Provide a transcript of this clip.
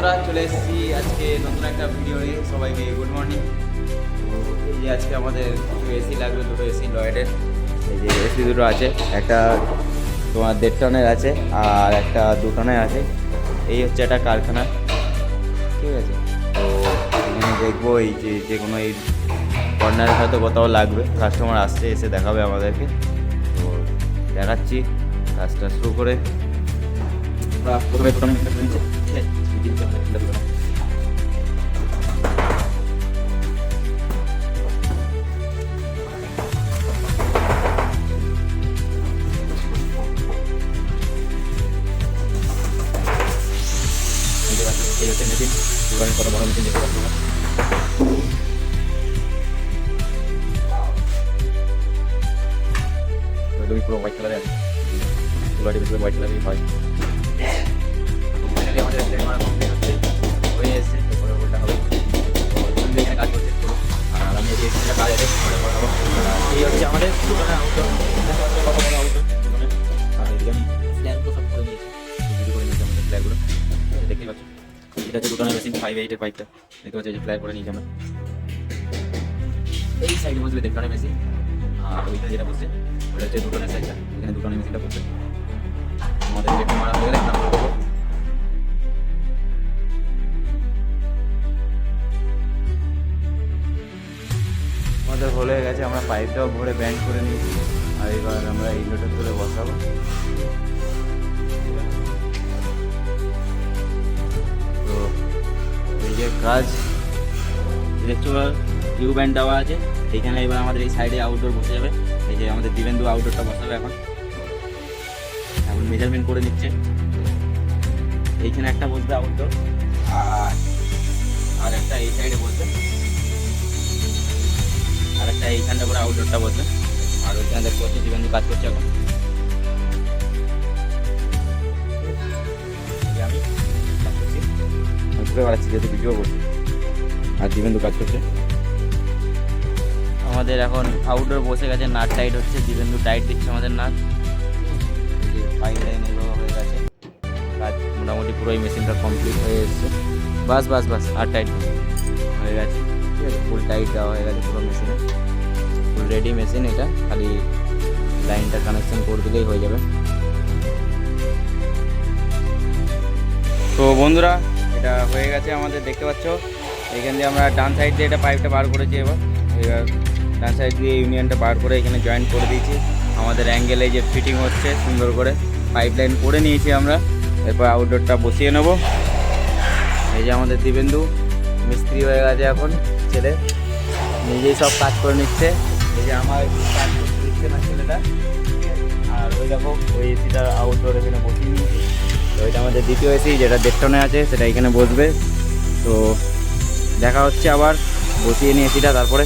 বন্ধুরা চলে এসেছি আজকে নতুন একটা ভিডিও নিয়ে। সবাইকে গুড মর্নিং। এই যে আজকে আমাদের কিছু এসি লাগবে, দুটো এসি লয়েডের। এই যে এসি দুটো আছে, একটা তোমার 1.5 টনের আছে আর একটা 2 টনের আছে। এই হচ্ছে একটা কারখানা, ঠিক আছে। তো এখানে দেখবো এই যে কোনো এই কর্নারে হয়তো কোথাও লাগবে, কাস্টমার আসছে, এসে দেখাবে আমাদেরকে। তো দেখাচ্ছি কাজটা শুরু করে। প্রথমে এই হচ্ছে মেশিন, দোকানে কত বড় মেশিন দেখতে পাচ্ছ। পুরো হোয়াইট কালারে আছে, পুরোটি বেশি হোয়াইট কালারই হয়। আমাদের হয়ে এসেছে, তারপরে ওটা হবে এখানে কাজ করছে। আর আমি এই কাজ আছে, এই হচ্ছে আমাদের দোকানের আউটডোর, কত বড় আউটডোর দোকানে। আর এদিকে আমি ফ্ল্যাগগুলো সব করে নিয়েছি, ভিডিও করে নিয়েছি আমাদের ফ্ল্যাগগুলো, দেখতেই পাচ্ছ। এটা হচ্ছে দোকানের মেশিন 5/8 পাইপটা, দেখতে পাচ্ছি এই যে ফ্ল্যাগ করে নিয়েছি আমরা। এই সাইডে বসবে দোকানের মেশিন, আর ওইটা যেটা বসছে ওটা হচ্ছে দোকানের সাইডটা, এখানে দোকানের মেশিনটা বসবে। আমাদের ইলেকট্রিক মারা হয়ে গেলে আমরা করবো। আমাদের হয়ে গেছে, আমরা পাইপটাও ভরে ব্যান্ড করে নিয়েছি। আর এবার আমরা এই লোটা তুলে বসাবো। তো এই যে কাজ ইলেকট্রিক্যাল টিউব ব্যান্ড দেওয়া আছে এইখানে। এবার আমাদের এই সাইডে আউটডোর বসে যাবে। এই যে আমাদের দিবেন্দু আউটডোরটা বসাবে এখন মেজারমেন্ট করে নিচ্ছে। এইখানে একটা বসবে আউটডোর, আর একটা এই সাইডে বসবে, আর একটা এইখানটা করে আউটডোরটা বসবে। আর ওইখানে দেখতে পাচ্ছি দিবেন্দু কাজ করছে এখন। আমি কাজ করছি, আমি ঘুরে বেড়াচ্ছি যেহেতু ভিডিও করছি, আর দিবেন্দু কাজ করছে। আমাদের এখন আউটডোর বসে গেছে, নাট টাইট হচ্ছে, দিবেন্দু টাইট দিচ্ছে আমাদের নাট। পাইপ লাইন এগুলো হয়ে গেছে, কাজ মোটামুটি পুরোই মেশিনটা কমপ্লিট হয়ে এসছে। বাস বাস বাস, আর টাইট হয়ে গেছে, ঠিক আছে। ফুল টাইট দেওয়া হয়ে গেছে পুরো মেশিনে, ফুল রেডি মেশিন। এটা খালি লাইনটা কানেকশন করে দিলেই হয়ে যাবে। তো বন্ধুরা এটা হয়ে গেছে আমাদের, দেখতে পাচ্ছ। এখান দিয়ে আমরা ডান সাইড দিয়ে এটা পাইপটা বার করেছি। এবার ডান সাইড দিয়ে ইউনিয়নটা বার করে এখানে জয়েন্ট করে দিয়েছি। আমাদের অ্যাঙ্গেলে যে ফিটিং হচ্ছে সুন্দর করে পাইপ লাইন করে নিয়েছি আমরা। এরপর আউটডোরটা বসিয়ে নেব। এই যে আমাদের দিবেন্দু মিস্ত্রি হয়ে গেছে এখন, ছেলে নিজেই সব কাজ করে নিচ্ছে। এই যে আমার কাজ করতে দিচ্ছে না ছেলেটা। আর ওই দেখো ওই এসিটা আউটডোর এখানে বসিয়ে নিয়েছি। তো ওইটা আমাদের দ্বিতীয় এসি, যেটা 1.5 টনে আছে, সেটা এখানে বসবে। তো দেখা হচ্ছে আবার বসিয়ে নিয়ে এসিটা তারপরে।